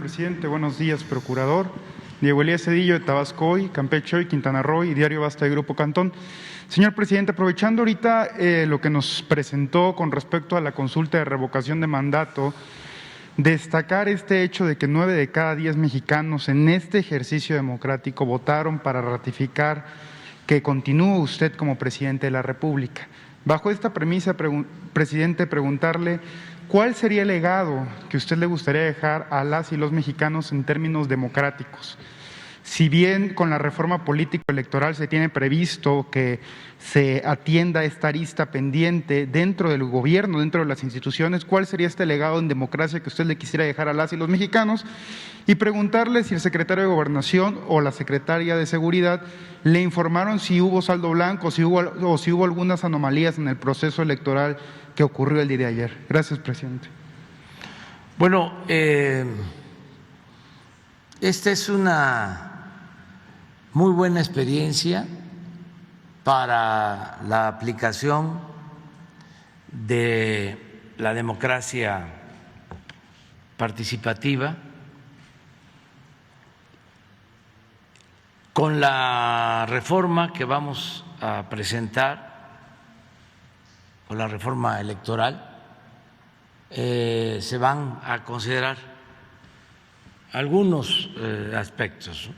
presidente. Buenos días, procurador. Diego Elías Cedillo, de Tabasco Hoy, Campeche Hoy, Quintana Roo y Diario Basta de Grupo Cantón. Señor presidente, aprovechando ahorita lo que nos presentó con respecto a la consulta de revocación de mandato, destacar este hecho de que 9 de cada 10 mexicanos en este ejercicio democrático votaron para ratificar que continúe usted como presidente de la República. Bajo esta premisa, presidente, preguntarle ¿cuál sería el legado que usted le gustaría dejar a las y los mexicanos en términos democráticos? Si bien con la reforma político-electoral se tiene previsto que se atienda esta arista pendiente dentro del gobierno, dentro de las instituciones, ¿cuál sería este legado en democracia que usted le quisiera dejar a las y los mexicanos? Y preguntarle si el secretario de Gobernación o la secretaria de Seguridad le informaron si hubo saldo blanco o si hubo algunas anomalías en el proceso electoral que ocurrió el día de ayer. Gracias, presidente. Bueno, esta es una muy buena experiencia para la aplicación de la democracia participativa. Con la reforma que vamos a presentar, con la reforma electoral, se van a considerar algunos aspectos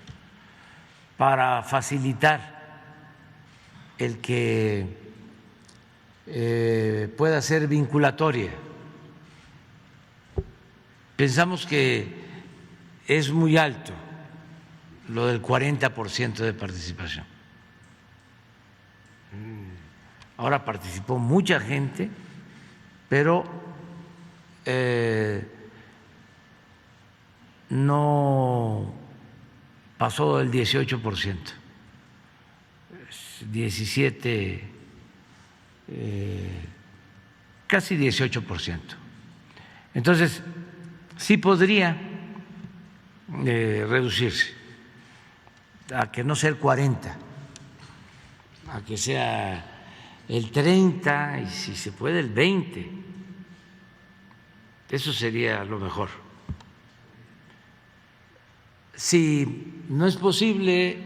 para facilitar el que pueda ser vinculatoria. Pensamos que es muy alto lo del 40% de participación. Ahora participó mucha gente, pero no pasó del 18%, 17, casi 18%. Entonces, sí podría reducirse a que no sea el 40, a que sea el 30 y si se puede el 20. Eso sería lo mejor. Si no es posible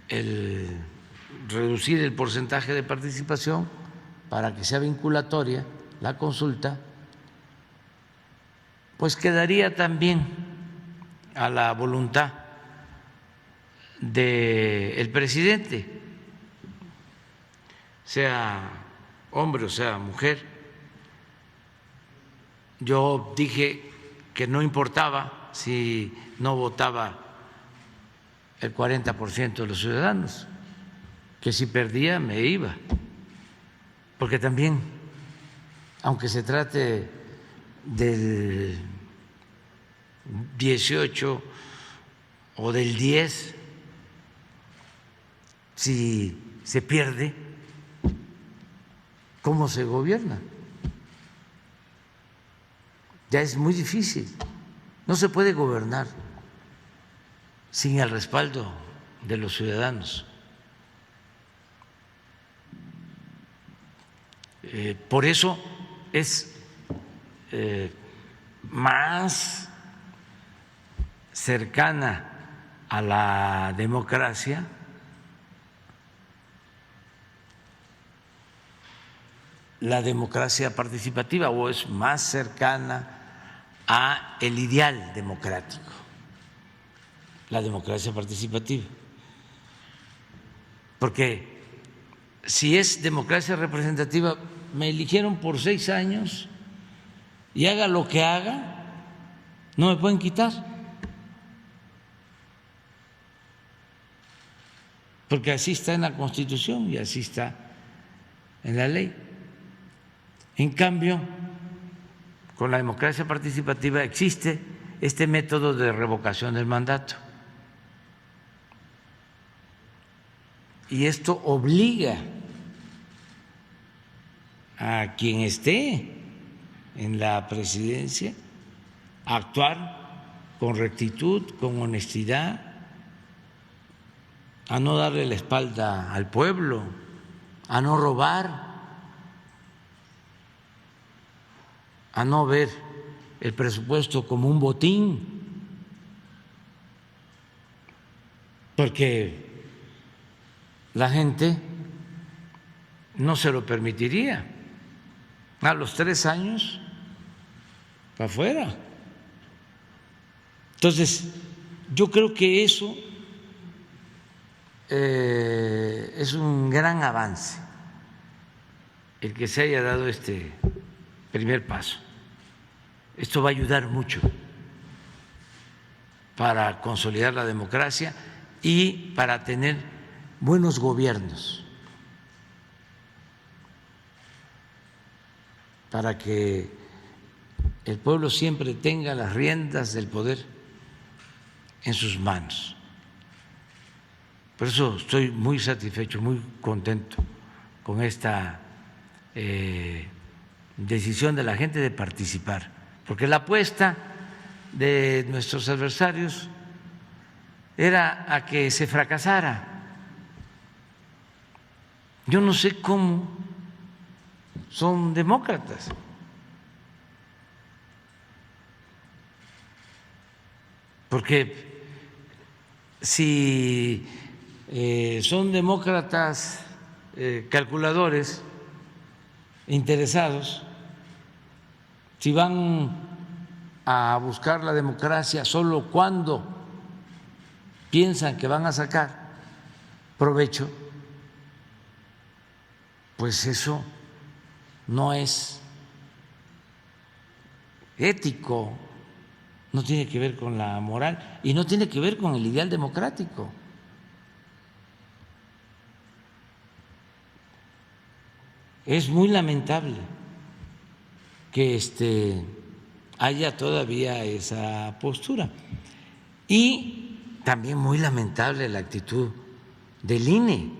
el reducir el porcentaje de participación para que sea vinculatoria la consulta, pues quedaría también a la voluntad del presidente, sea hombre o sea mujer. Yo dije que no importaba si no votaba el 40% de los ciudadanos, que si perdía me iba, porque también, aunque se trate del 18 o del 10, si se pierde, ¿cómo se gobierna? Ya es muy difícil. No se puede gobernar sin el respaldo de los ciudadanos. Por eso es más cercana a la democracia la democracia participativa, o es más cercana a el ideal democrático, la democracia participativa. Porque si es democracia representativa, me eligieron por 6 años y haga lo que haga, no me pueden quitar, porque así está en la Constitución y así está en la ley. En cambio, con la democracia participativa existe este método de revocación del mandato. Y esto obliga a quien esté en la presidencia a actuar con rectitud, con honestidad, a no darle la espalda al pueblo, a no robar, a no ver el presupuesto como un botín, porque la gente no se lo permitiría. A los 3 años, para afuera. Entonces, yo creo que eso es un gran avance, el que se haya dado este primer paso. Esto va a ayudar mucho para consolidar la democracia y para tener buenos gobiernos, para que el pueblo siempre tenga las riendas del poder en sus manos. Por eso estoy muy satisfecho, muy contento con esta decisión de la gente de participar, porque la apuesta de nuestros adversarios era a que se fracasara. Yo no sé cómo son demócratas. Porque si son demócratas calculadores, interesados, si van a buscar la democracia solo cuando piensan que van a sacar provecho, pues eso no es ético, no tiene que ver con la moral y no tiene que ver con el ideal democrático. Es muy lamentable que haya todavía esa postura y también muy lamentable la actitud del INE.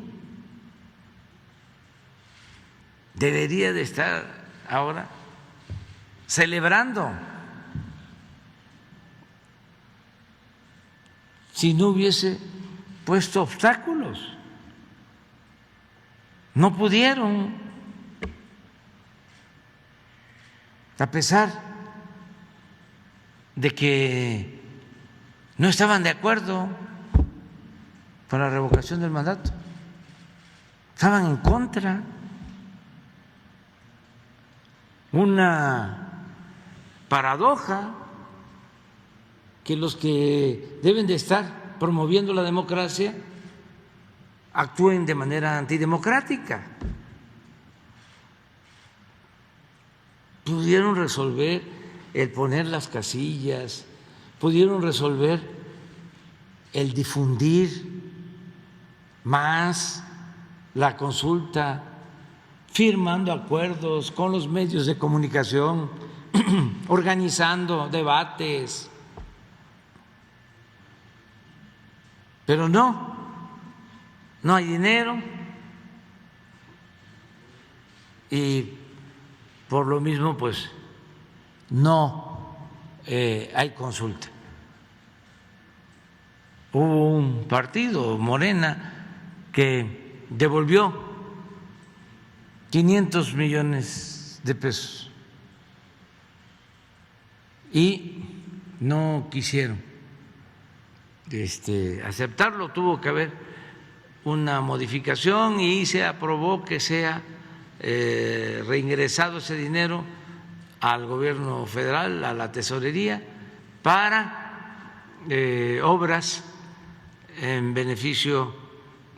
Debería de estar ahora celebrando si no hubiese puesto obstáculos. No pudieron, a pesar de que no estaban de acuerdo con la revocación del mandato, estaban en contra. Una paradoja que los que deben de estar promoviendo la democracia actúen de manera antidemocrática. Pudieron resolver el poner las casillas, pudieron resolver el difundir más la consulta, firmando acuerdos con los medios de comunicación, organizando debates. Pero no hay dinero y por lo mismo pues no hay consulta. Hubo un partido, Morena, que devolvió 500 millones de pesos y no quisieron aceptarlo. Tuvo que haber una modificación y se aprobó que sea reingresado ese dinero al gobierno federal, a la tesorería, para obras en beneficio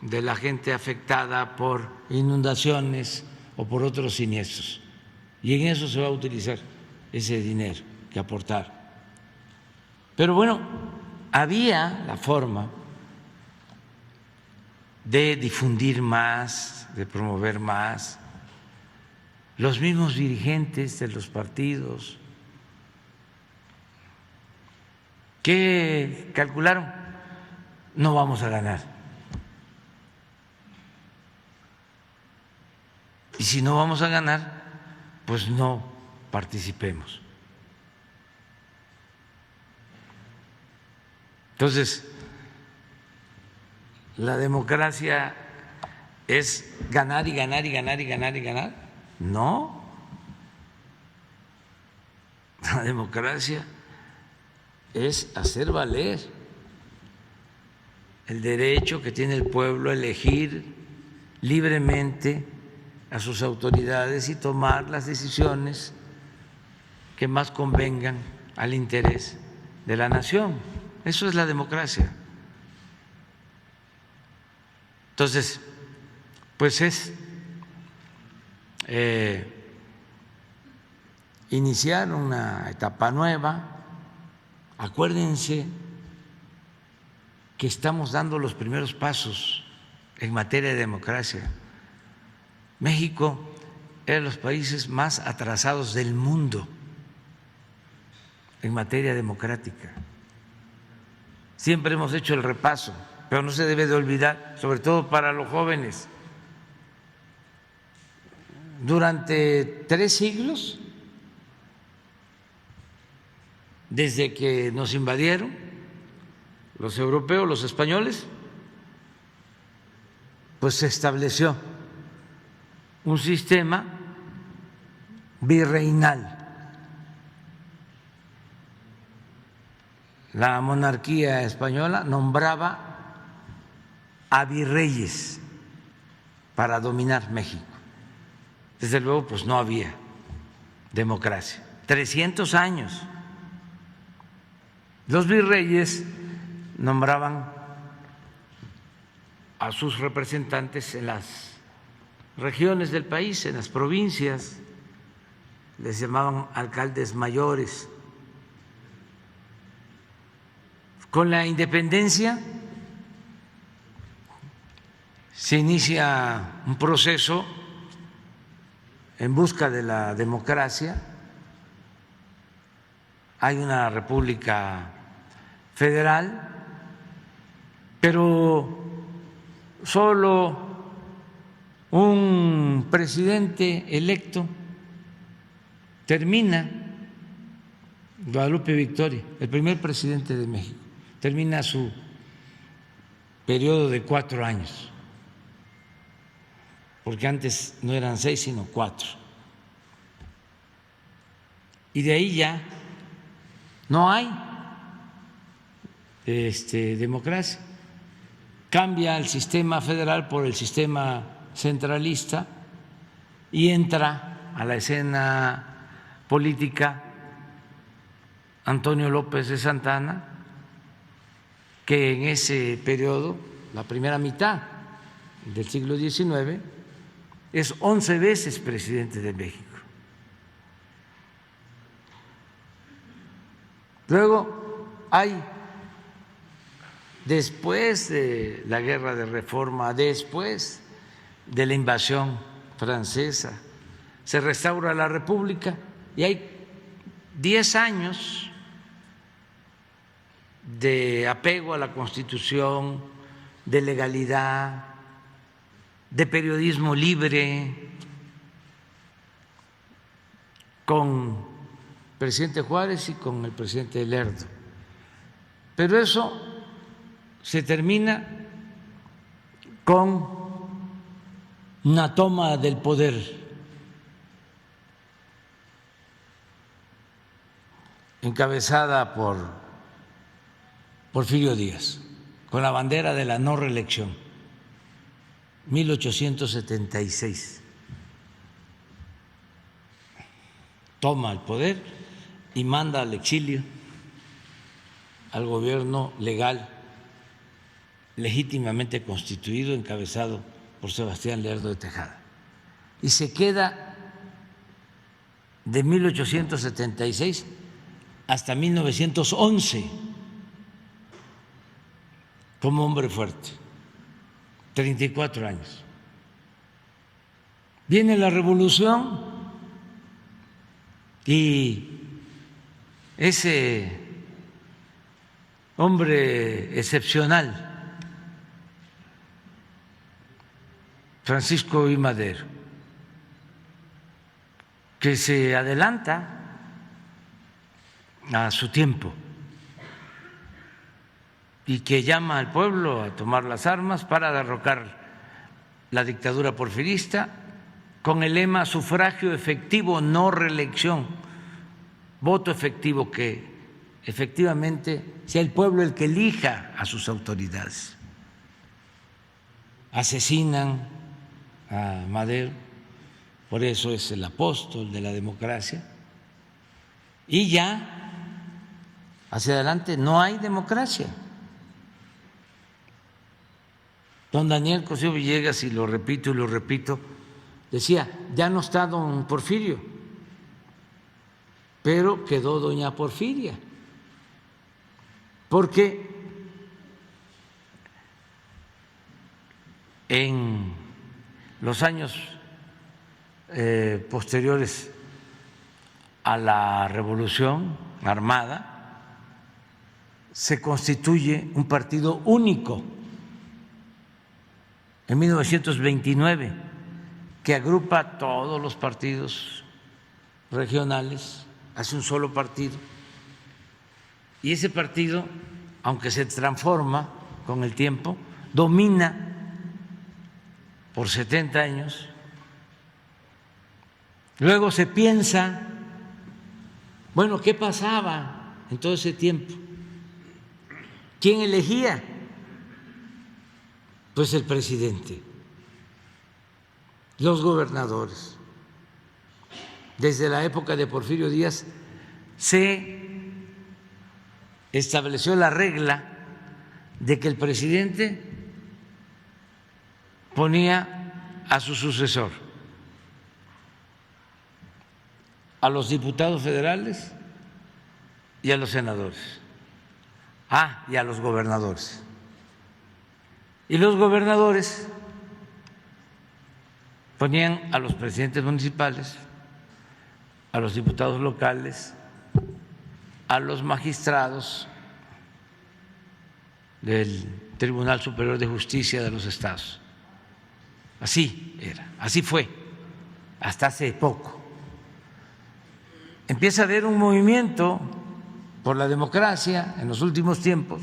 de la gente afectada por inundaciones o por otros siniestros. Y en eso se va a utilizar ese dinero que aportaron. Pero bueno, había la forma de difundir más, de promover más. Los mismos dirigentes de los partidos que calcularon, no vamos a ganar. Y si no vamos a ganar, pues no participemos. Entonces, la democracia es ganar y ganar y ganar y ganar y ganar. No, la democracia es hacer valer el derecho que tiene el pueblo a elegir libremente a sus autoridades y tomar las decisiones que más convengan al interés de la nación. Eso es la democracia. Entonces, pues es iniciar una etapa nueva. Acuérdense que estamos dando los primeros pasos en materia de democracia. México es de los países más atrasados del mundo en materia democrática. Siempre hemos hecho el repaso, pero no se debe de olvidar, sobre todo para los jóvenes, durante 3 siglos, desde que nos invadieron los europeos, los españoles, pues se estableció un sistema virreinal. La monarquía española nombraba a virreyes para dominar México. Desde luego, pues no había democracia. 300 años. Los virreyes nombraban a sus representantes en las regiones del país, en las provincias, les llamaban alcaldes mayores. Con la independencia se inicia un proceso en busca de la democracia. Hay una república federal, pero solo un presidente electo termina, Guadalupe Victoria, el primer presidente de México, termina su periodo de 4 años, porque antes no eran 6 sino 4, y de ahí ya no hay democracia. Cambia el sistema federal por el sistema centralista y entra a la escena política Antonio López de Santana, que en ese periodo, la primera mitad del siglo XIX, es 11 veces presidente de México. Luego hay, después de la Guerra de Reforma, después de la invasión francesa, se restaura la República y hay 10 años de apego a la Constitución, de legalidad, de periodismo libre, con el presidente Juárez y con el presidente Lerdo. Pero eso se termina con una toma del poder encabezada por Porfirio Díaz, con la bandera de la no reelección, 1876. Toma el poder y manda al exilio al gobierno legal, legítimamente constituido, encabezado por Sebastián Lerdo de Tejada. Y se queda de 1876 hasta 1911 como hombre fuerte, 34 años. Viene la revolución y ese hombre excepcional, Francisco I. Madero, que se adelanta a su tiempo y que llama al pueblo a tomar las armas para derrocar la dictadura porfirista con el lema sufragio efectivo, no reelección. voto efectivo, que efectivamente sea el pueblo el que elija a sus autoridades. Asesinan a Madero, por eso es el apóstol de la democracia, y ya hacia adelante no hay democracia. Don Daniel Cosío Villegas, y lo repito, decía, ya no está don Porfirio, pero quedó doña Porfiria, porque en los años posteriores a la Revolución Armada se constituye un partido único en 1929 que agrupa a todos los partidos regionales, hace un solo partido, y ese partido, aunque se transforma con el tiempo, domina por 70 años. Luego se piensa, bueno, ¿qué pasaba en todo ese tiempo? ¿Quién elegía? Pues el presidente, los gobernadores. Desde la época de Porfirio Díaz se estableció la regla de que el presidente ponía a su sucesor, a los diputados federales y a los senadores, y a los gobernadores. Y los gobernadores ponían a los presidentes municipales, a los diputados locales, a los magistrados del Tribunal Superior de Justicia de los estados. Así era, así fue, hasta hace poco. Empieza a haber un movimiento por la democracia en los últimos tiempos,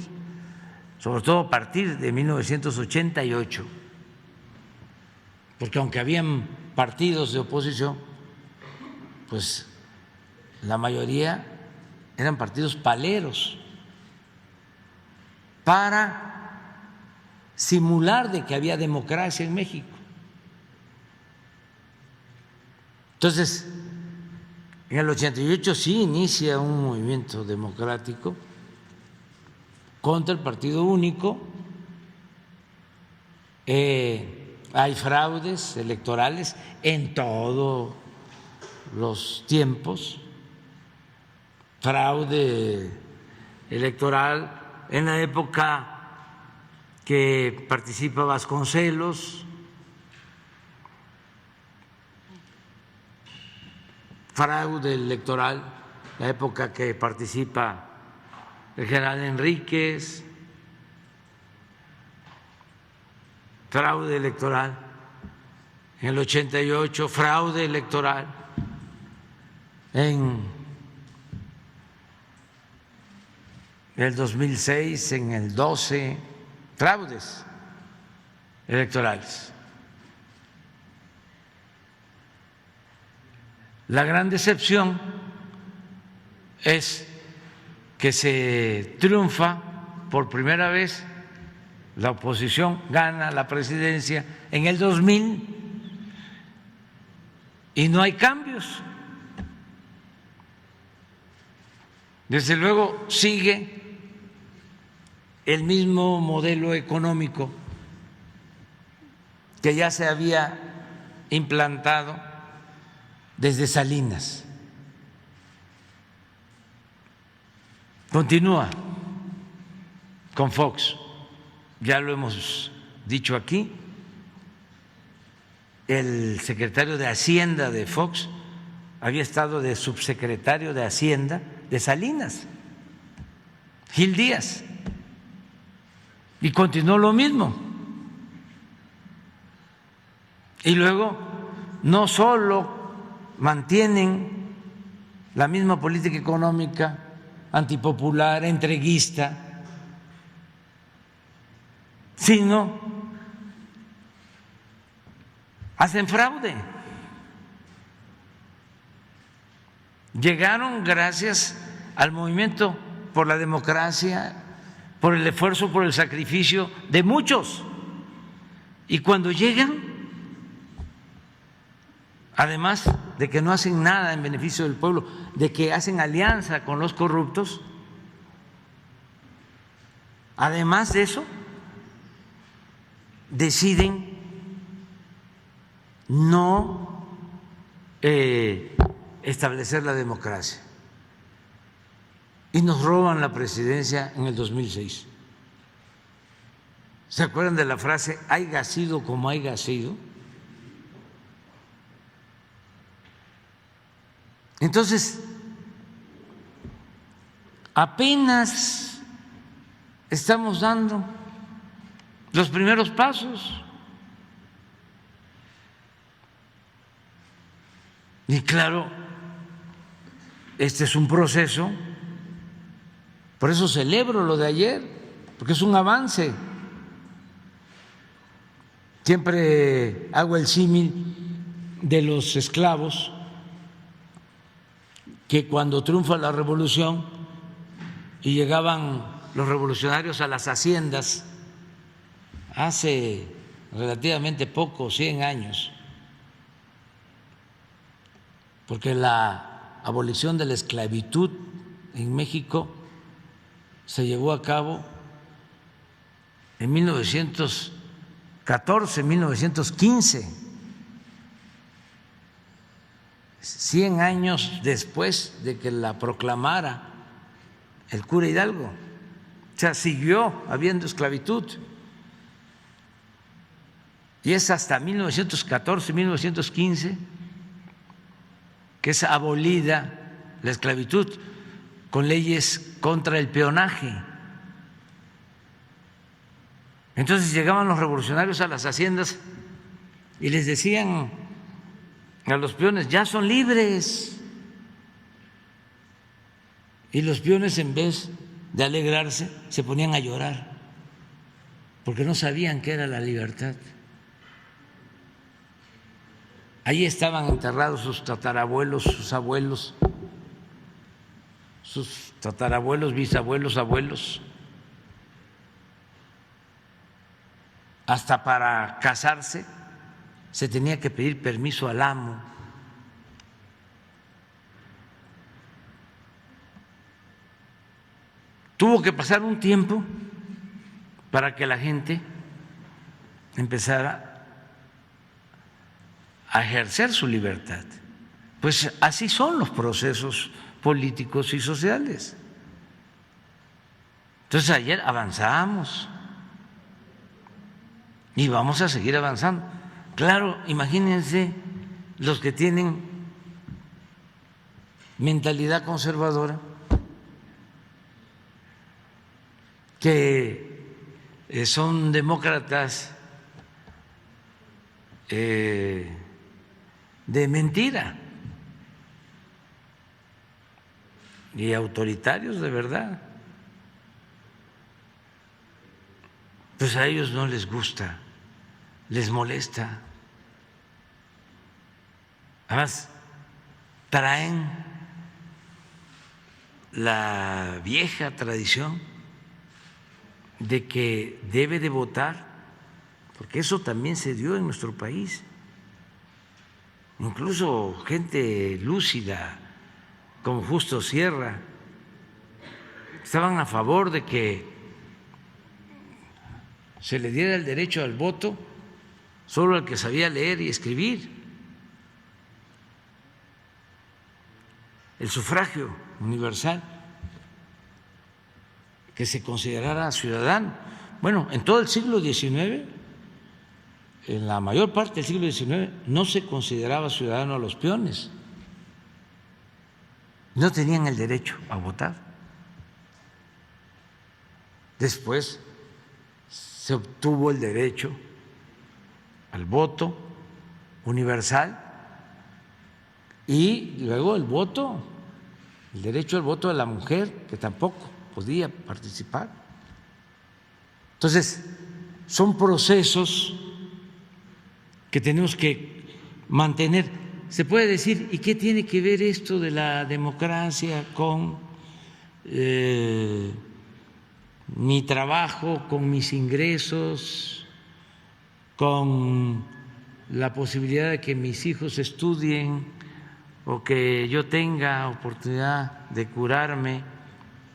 sobre todo a partir de 1988, porque aunque habían partidos de oposición, pues la mayoría eran partidos paleros para simular de que había democracia en México. Entonces, en el 88 sí inicia un movimiento democrático contra el partido único. Hay fraudes electorales en todos los tiempos, fraude electoral en la época que participa Vasconcelos, fraude electoral la época que participa el general Enríquez, fraude electoral en el 88, fraude electoral en el 2006, en el 12, fraudes electorales. La gran decepción es que se triunfa por primera vez, la oposición gana la presidencia en el 2000 y no hay cambios. Desde luego sigue el mismo modelo económico que ya se había implantado desde Salinas. Continúa con Fox, ya lo hemos dicho aquí, el secretario de Hacienda de Fox había estado de subsecretario de Hacienda de Salinas, Gil Díaz, y continuó lo mismo. Y luego no solo mantienen la misma política económica antipopular, entreguista, sino hacen fraude. llegaron gracias al movimiento por la democracia, por el esfuerzo, por el sacrificio de muchos. Y cuando llegan, además de que no hacen nada en beneficio del pueblo, de que hacen alianza con los corruptos, además de eso, deciden no establecer la democracia y nos roban la presidencia en el 2006. ¿Se acuerdan de la frase haiga sido como haiga sido? Entonces, apenas estamos dando los primeros pasos. Y claro, este es un proceso, por eso celebro lo de ayer, porque es un avance. Siempre hago el símil de los esclavos, que cuando triunfa la revolución y llegaban los revolucionarios a las haciendas hace relativamente poco, 100 años, porque la abolición de la esclavitud en México se llevó a cabo en 1914, 1915, 100 años después de que la proclamara el cura Hidalgo. O sea, siguió habiendo esclavitud. Y es hasta 1914, 1915 que es abolida la esclavitud con leyes contra el peonaje. Entonces llegaban los revolucionarios a las haciendas y les decían a los peones, ya son libres. Y los peones, en vez de alegrarse, se ponían a llorar porque no sabían qué era la libertad. Ahí estaban enterrados sus tatarabuelos, sus abuelos, sus tatarabuelos, bisabuelos, abuelos. Hasta para casarse se tenía que pedir permiso al amo. Tuvo que pasar un tiempo para que la gente empezara a ejercer su libertad. Pues así son los procesos políticos y sociales. Entonces ayer avanzamos y vamos a seguir avanzando. Claro, imagínense los que tienen mentalidad conservadora, que son demócratas de mentira y autoritarios de verdad. Pues a ellos no les gusta, les molesta. Además, traen la vieja tradición de que debe de votar, porque eso también se dio en nuestro país. Incluso gente lúcida como Justo Sierra estaban a favor de que se le diera el derecho al voto solo al que sabía leer y escribir. El sufragio universal, que se considerara ciudadano. Bueno, en todo el siglo XIX, en la mayor parte del siglo XIX, no se consideraba ciudadano a los peones. No tenían el derecho a votar. Después se obtuvo el derecho al voto universal y luego el derecho al voto de la mujer, que tampoco podía participar. Entonces, son procesos que tenemos que mantener. se puede decir, ¿y qué tiene que ver esto de la democracia con mi trabajo, con mis ingresos, con la posibilidad de que mis hijos estudien o que yo tenga oportunidad de curarme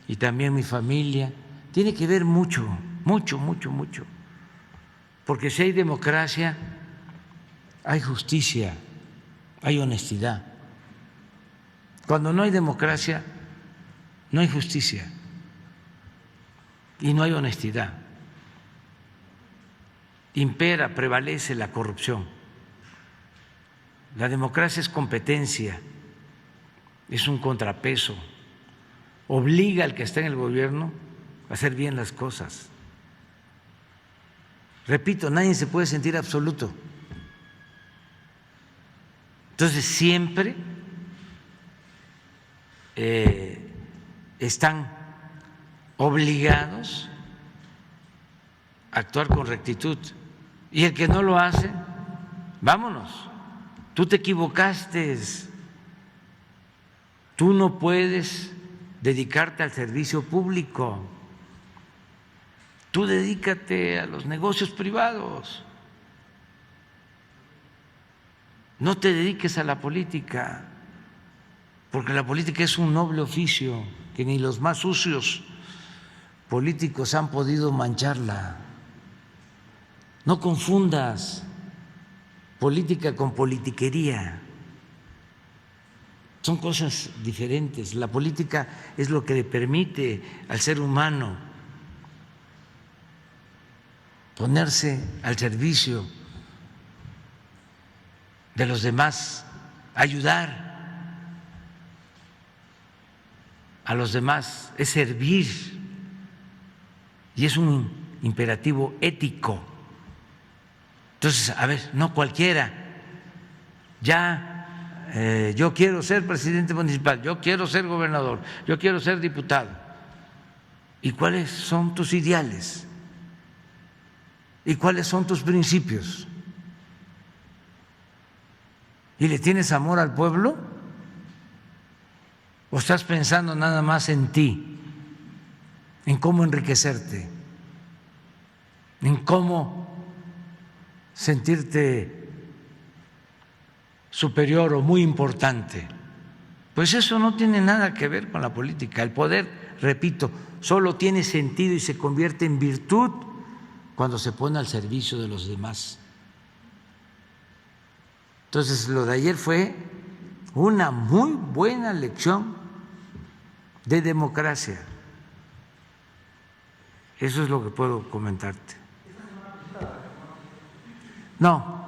y también mi familia? Tiene que ver mucho, mucho, mucho, mucho. Porque si hay democracia, hay justicia, hay honestidad. Cuando no hay democracia, no hay justicia y no hay honestidad. Impera, prevalece la corrupción. La democracia es competencia, es un contrapeso, obliga al que está en el gobierno a hacer bien las cosas. Repito, nadie se puede sentir absoluto. Entonces siempre están obligados a actuar con rectitud. Y el que no lo hace, vámonos, tú te equivocaste, tú no puedes dedicarte al servicio público, tú dedícate a los negocios privados, no te dediques a la política, porque la política es un noble oficio que ni los más sucios políticos han podido mancharla. No confundas política con politiquería, son cosas diferentes. La política es lo que le permite al ser humano ponerse al servicio de los demás, ayudar a los demás, es servir y es un imperativo ético. Entonces, a ver, no cualquiera, yo quiero ser presidente municipal, yo quiero ser gobernador, yo quiero ser diputado. ¿Y cuáles son tus ideales? ¿Y cuáles son tus principios? ¿Y le tienes amor al pueblo? ¿O estás pensando nada más en ti, en cómo enriquecerte, en cómo sentirte superior o muy importante? Pues eso no tiene nada que ver con la política. El poder, repito, solo tiene sentido y se convierte en virtud cuando se pone al servicio de los demás. Entonces, lo de ayer fue una muy buena lección de democracia. Eso es lo que puedo comentarte. No.